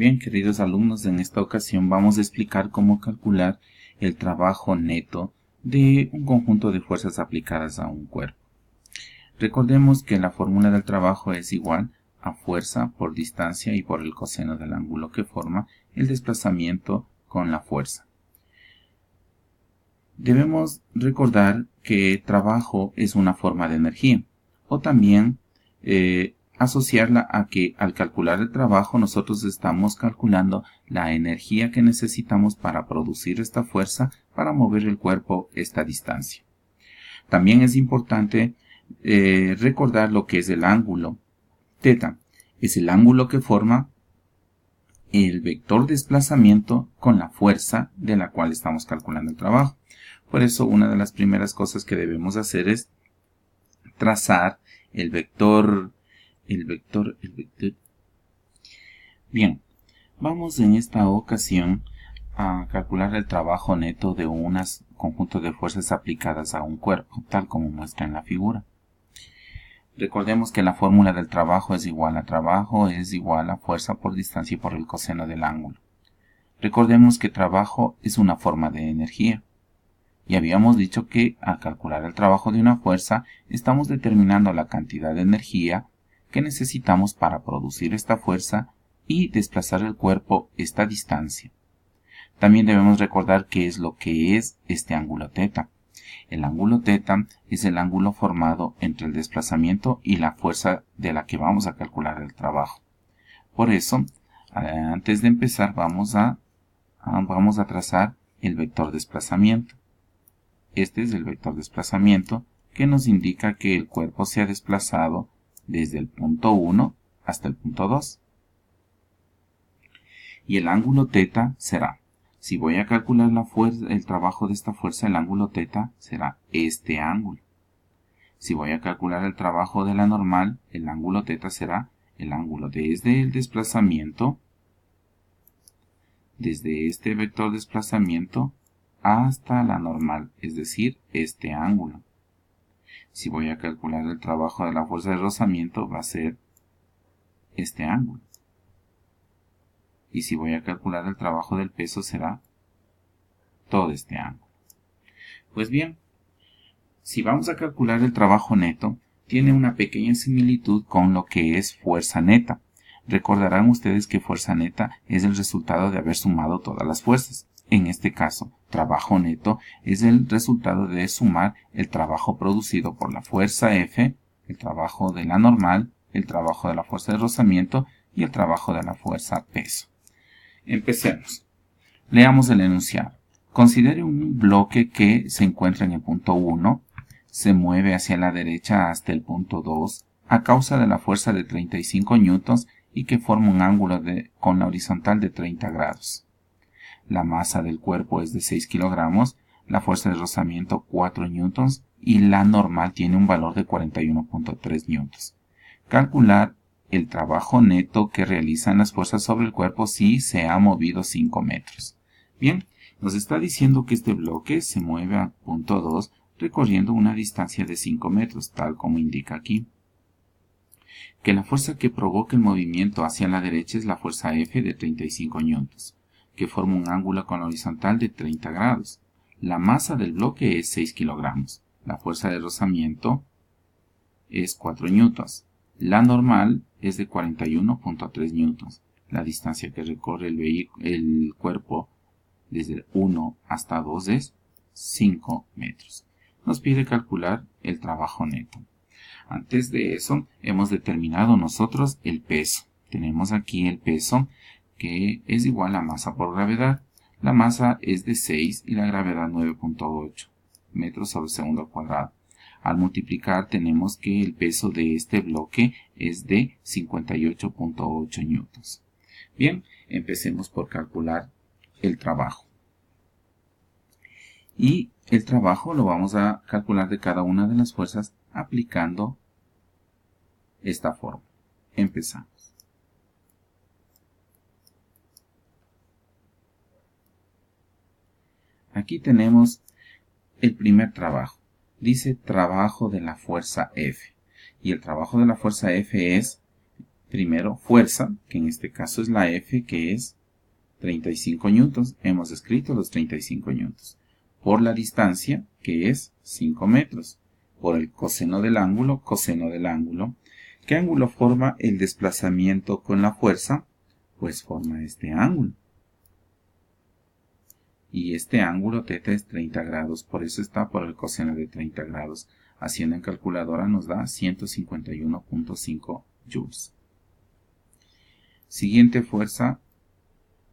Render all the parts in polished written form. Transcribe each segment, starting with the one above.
Bien, queridos alumnos, en esta ocasión vamos a explicar cómo calcular el trabajo neto de un conjunto de fuerzas aplicadas a un cuerpo. Recordemos que la fórmula del trabajo es igual a fuerza por distancia y por el coseno del ángulo que forma el desplazamiento con la fuerza. Debemos recordar que trabajo es una forma de energía, o también asociarla a que al calcular el trabajo nosotros estamos calculando la energía que necesitamos para producir esta fuerza para mover el cuerpo esta distancia. También es importante recordar lo que es el ángulo θ. Es el ángulo que forma el vector desplazamiento con la fuerza de la cual estamos calculando el trabajo. Por eso una de las primeras cosas que debemos hacer es trazar el vector. Bien, vamos en esta ocasión a calcular el trabajo neto de un conjunto de fuerzas aplicadas a un cuerpo, tal como muestra en la figura. Recordemos que la fórmula del trabajo es igual a fuerza por distancia y por el coseno del ángulo. Recordemos que trabajo es una forma de energía. Y habíamos dicho que al calcular el trabajo de una fuerza, estamos determinando la cantidad de energía que necesitamos para producir esta fuerza y desplazar el cuerpo esta distancia. También debemos recordar qué es lo que es este ángulo θ. El ángulo θ es el ángulo formado entre el desplazamiento y la fuerza de la que vamos a calcular el trabajo. Por eso, antes de empezar, vamos a trazar el vector desplazamiento. Este es el vector desplazamiento que nos indica que el cuerpo se ha desplazado desde el punto 1 hasta el punto 2. Y el ángulo θ será, si voy a calcular el trabajo de esta fuerza, el ángulo θ será este ángulo. Si voy a calcular el trabajo de la normal, el ángulo θ será el ángulo desde el desplazamiento, desde este vector desplazamiento hasta la normal, es decir, este ángulo. Si voy a calcular el trabajo de la fuerza de rozamiento, va a ser este ángulo. Y si voy a calcular el trabajo del peso, será todo este ángulo. Pues bien, si vamos a calcular el trabajo neto, tiene una pequeña similitud con lo que es fuerza neta. Recordarán ustedes que fuerza neta es el resultado de haber sumado todas las fuerzas. En este caso, trabajo neto es el resultado de sumar el trabajo producido por la fuerza F, el trabajo de la normal, el trabajo de la fuerza de rozamiento y el trabajo de la fuerza peso. Empecemos. Leamos el enunciado. Considere un bloque que se encuentra en el punto 1, se mueve hacia la derecha hasta el punto 2 a causa de la fuerza de 35 newtons y que forma un ángulo con la horizontal de 30 grados. La masa del cuerpo es de 6 kilogramos, la fuerza de rozamiento 4 newtons y la normal tiene un valor de 41.3 newtons. Calcular el trabajo neto que realizan las fuerzas sobre el cuerpo si se ha movido 5 metros. Bien, nos está diciendo que este bloque se mueve a punto 2 recorriendo una distancia de 5 metros, tal como indica aquí. Que la fuerza que provoca el movimiento hacia la derecha es la fuerza F de 35 newtons, que forma un ángulo con la horizontal de 30 grados. La masa del bloque es 6 kilogramos. La fuerza de rozamiento es 4 newtons. La normal es de 41.3 newtons. La distancia que recorre el cuerpo desde el 1 hasta 2 es 5 metros. Nos pide calcular el trabajo neto. Antes de eso, hemos determinado nosotros el peso. Tenemos aquí el peso que es igual a masa por gravedad. La masa es de 6 y la gravedad 9.8 metros sobre segundo al cuadrado. Al multiplicar tenemos que el peso de este bloque es de 58.8 newtons. Bien, empecemos por calcular el trabajo. Y el trabajo lo vamos a calcular de cada una de las fuerzas aplicando esta fórmula. Empezamos. Aquí tenemos el primer trabajo. Dice trabajo de la fuerza F. Y el trabajo de la fuerza F es Primero, fuerza, que en este caso es la F, que es 35 newtons. Hemos escrito los 35 newtons. Por la distancia, que es 5 metros. Por el coseno del ángulo, coseno del ángulo. ¿Qué ángulo forma el desplazamiento con la fuerza? Pues forma este ángulo. Y este ángulo θ es 30 grados, por eso está por el coseno de 30 grados. Haciendo en calculadora nos da 151.5 joules. Siguiente fuerza,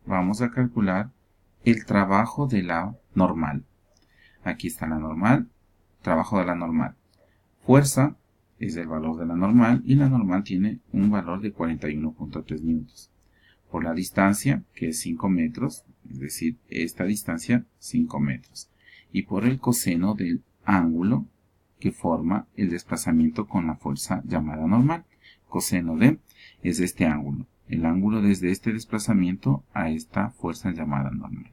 vamos a calcular el trabajo de la normal. Aquí está la normal, trabajo de la normal. Fuerza es el valor de la normal y la normal tiene un valor de 41.3 newtons. Por la distancia, que es 5 metros, es decir, esta distancia 5 metros. Y por el coseno del ángulo que forma el desplazamiento con la fuerza llamada normal. Coseno de es este ángulo. El ángulo desde este desplazamiento a esta fuerza llamada normal.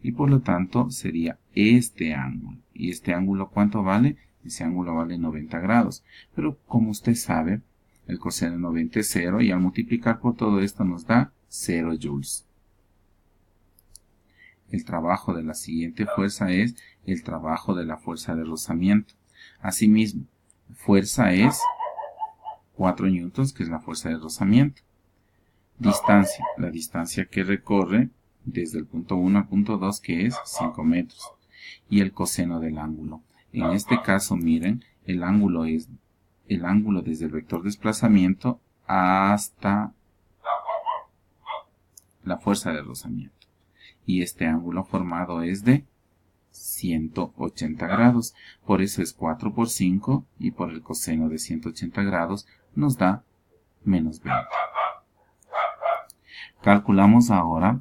Y por lo tanto sería este ángulo. ¿Y este ángulo cuánto vale? Ese ángulo vale 90 grados. Pero como usted sabe, el coseno de 90 es 0 y al multiplicar por todo esto nos da 0 joules. El trabajo de la siguiente fuerza es el trabajo de la fuerza de rozamiento. Asimismo, fuerza es 4 newtons, que es la fuerza de rozamiento. Distancia, la distancia que recorre desde el punto 1 al punto 2, que es 5 metros. Y el coseno del ángulo. En este caso, miren, el ángulo es el ángulo desde el vector desplazamiento hasta la fuerza de rozamiento. Y este ángulo formado es de 180 grados. Por eso es 4 por 5 y por el coseno de 180 grados nos da menos 20. Calculamos ahora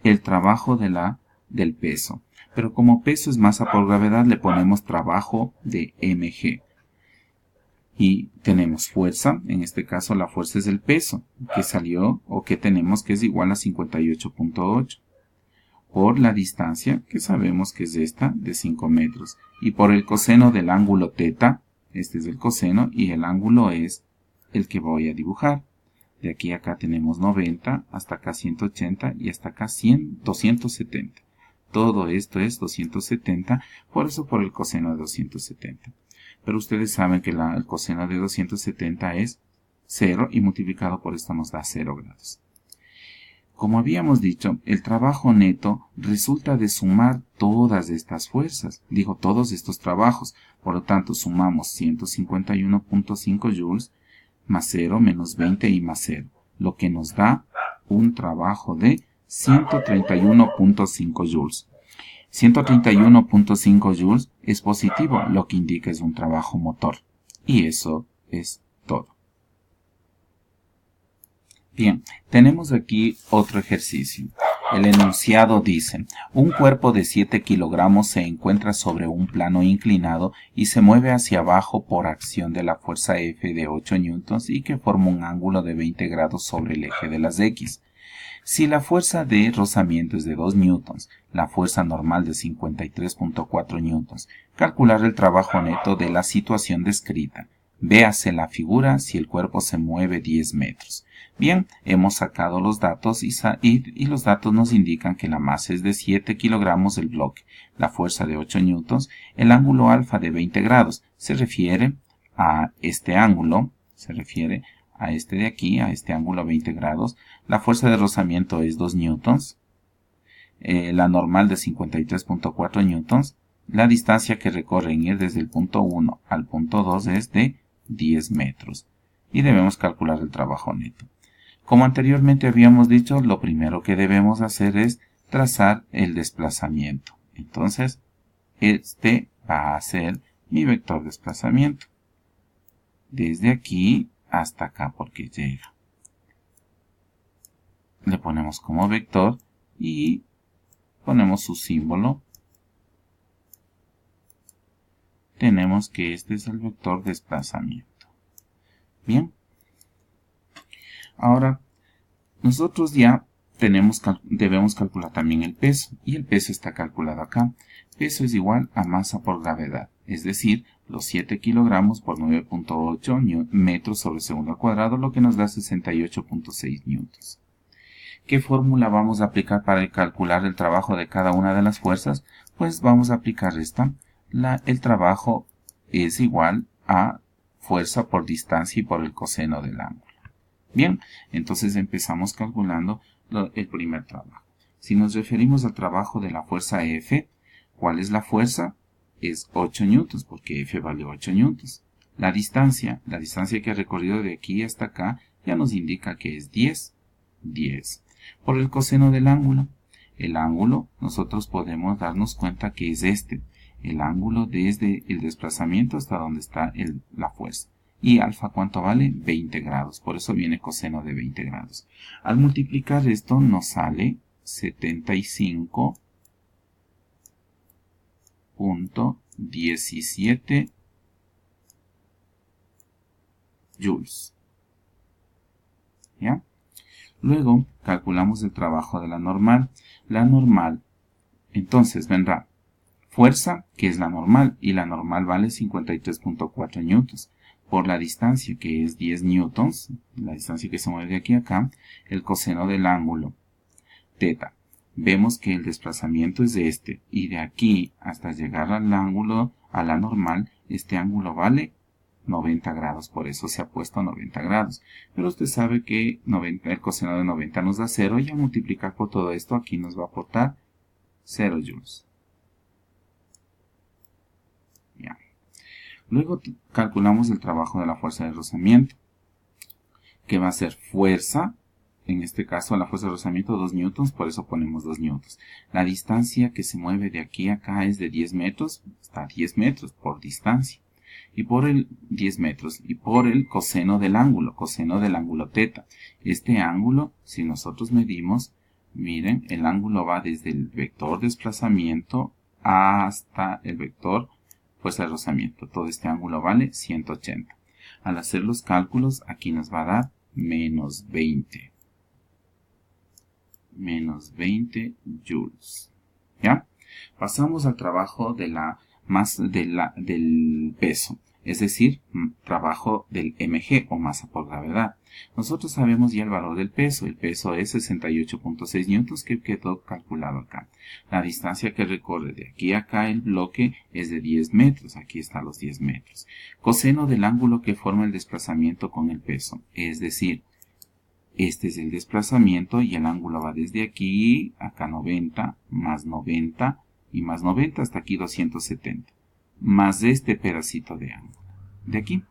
el trabajo del peso. Pero como peso es masa por gravedad, le ponemos trabajo de mg. Y tenemos fuerza, en este caso la fuerza es el peso, que salió o que tenemos que es igual a 58.8. Por la distancia, que sabemos que es esta, de 5 metros. Y por el coseno del ángulo θ, este es el coseno, y el ángulo es el que voy a dibujar. De aquí a acá tenemos 90, hasta acá 180 y hasta acá 270. Todo esto es 270, por eso por el coseno de 270. Pero ustedes saben que el coseno de 270 es 0 y multiplicado por esto nos da 0 grados. Como habíamos dicho, el trabajo neto resulta de sumar todas estas fuerzas, todos estos trabajos. Por lo tanto, sumamos 151.5 joules más 0 menos 20 y más 0, lo que nos da un trabajo de 131.5 joules. 131.5 joules es positivo, lo que indica es un trabajo motor. Y eso es todo. Bien, tenemos aquí otro ejercicio. El enunciado dice, un cuerpo de 7 kilogramos se encuentra sobre un plano inclinado y se mueve hacia abajo por acción de la fuerza F de 8 newtons y que forma un ángulo de 20 grados sobre el eje de las X. Si la fuerza de rozamiento es de 2 newtons, la fuerza normal de 53.4 newtons, calcular el trabajo neto de la situación descrita. Véase la figura si el cuerpo se mueve 10 metros. Bien, hemos sacado los datos y los datos nos indican que la masa es de 7 kilogramos del bloque, la fuerza de 8 newtons, el ángulo alfa de 20 grados, se refiere a este ángulo, se refiere a este de aquí, a este ángulo 20 grados, la fuerza de rozamiento es 2 newtons, la normal de 53.4 newtons, la distancia que recorre en ir desde el punto 1 al punto 2 es de 10 metros y debemos calcular el trabajo neto. Como anteriormente habíamos dicho, lo primero que debemos hacer es trazar el desplazamiento. Entonces, este va a ser mi vector de desplazamiento. Desde aquí hasta acá porque llega. Le ponemos como vector y ponemos su símbolo. Tenemos que este es el vector de desplazamiento. Bien. Ahora, nosotros ya debemos calcular también el peso. Y el peso está calculado acá. Peso es igual a masa por gravedad. Es decir, los 7 kilogramos por 9.8 metros sobre segundo al cuadrado, lo que nos da 68.6 newtons. ¿Qué fórmula vamos a aplicar para calcular el trabajo de cada una de las fuerzas? Pues vamos a aplicar esta. El trabajo es igual a fuerza por distancia y por el coseno del ángulo. Bien, entonces empezamos calculando el primer trabajo. Si nos referimos al trabajo de la fuerza F, ¿cuál es la fuerza? Es 8 newtons, porque F vale 8 newtons. La distancia que ha recorrido de aquí hasta acá ya nos indica que es 10. Por el coseno del ángulo. El ángulo, nosotros podemos darnos cuenta que es el ángulo desde el desplazamiento hasta donde está la fuerza. Y alfa, ¿cuánto vale? 20 grados. Por eso viene coseno de 20 grados. Al multiplicar esto nos sale 75.17 joules. ¿Ya? Luego calculamos el trabajo de la normal. La normal, entonces vendrá fuerza, que es la normal, y la normal vale 53.4 newtons. Por la distancia, que es 10 newtons, la distancia que se mueve de aquí a acá, el coseno del ángulo, teta. Vemos que el desplazamiento es y de aquí hasta llegar al ángulo, a la normal, este ángulo vale 90 grados, por eso se ha puesto 90 grados. Pero usted sabe que el coseno de 90 nos da 0 y al multiplicar por todo esto aquí nos va a aportar 0 joules. Ya. Luego calculamos el trabajo de la fuerza de rozamiento, que va a ser fuerza, en este caso la fuerza de rozamiento 2 newtons, por eso ponemos 2 newtons. La distancia que se mueve de aquí a acá es de 10 metros, está a 10 metros por distancia. Y por el 10 metros y por el coseno del ángulo teta. Este ángulo, si nosotros medimos, miren, el ángulo va desde el vector desplazamiento hasta el vector fuerza de rozamiento. Todo este ángulo vale 180. Al hacer los cálculos, aquí nos va a dar menos 20. Menos 20 joules. ¿Ya? Pasamos al trabajo del peso, es decir, trabajo del mg o masa por gravedad. Nosotros sabemos ya el valor del peso. El peso es 68.6 newtons que quedó calculado acá. La distancia que recorre de aquí a acá el bloque es de 10 metros. Aquí están los 10 metros. Coseno del ángulo que forma el desplazamiento con el peso, es decir, este es el desplazamiento y el ángulo va desde aquí, acá 90, más 90 y más 90 hasta aquí 270. Más este pedacito de ángulo. De aquí.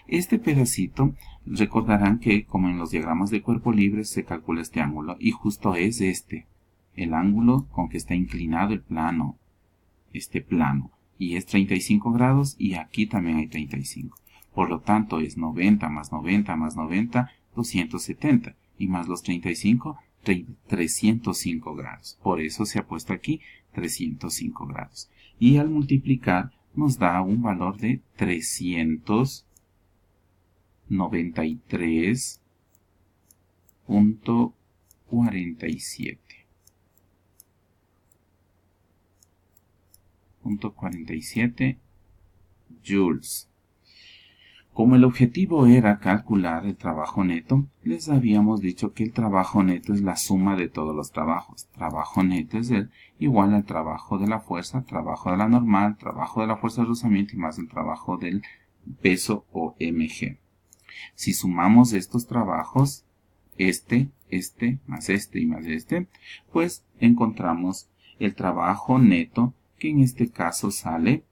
Este pedacito, recordarán que como en los diagramas de cuerpo libre se calcula este ángulo y justo es el ángulo con que está inclinado el plano, este plano. Y es 35 grados y aquí también hay 35. Por lo tanto es 90 más 90 más 90, 270 y más los 35, 305 grados. Por eso se ha puesto aquí 305 grados. Y al multiplicar nos da un valor de 393.47. 47 joules. Como el objetivo era calcular el trabajo neto, les habíamos dicho que el trabajo neto es la suma de todos los trabajos. Trabajo neto es igual al trabajo de la fuerza, trabajo de la normal, trabajo de la fuerza de rozamiento y más el trabajo del peso o mg. Si sumamos estos trabajos, más este y más este, pues encontramos el trabajo neto, que en este caso sale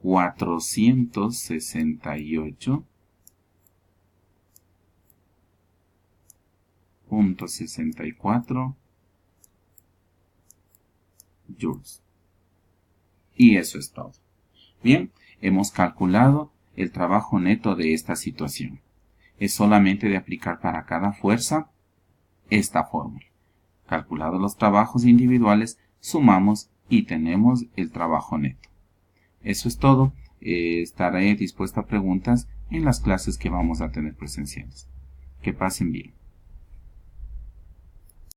468.64 joules. Y eso es todo. Bien, hemos calculado el trabajo neto de esta situación. Es solamente de aplicar para cada fuerza esta fórmula. Calculados los trabajos individuales, sumamos y tenemos el trabajo neto. Eso es todo. Estaré dispuesto a preguntas en las clases que vamos a tener presenciales. Que pasen bien.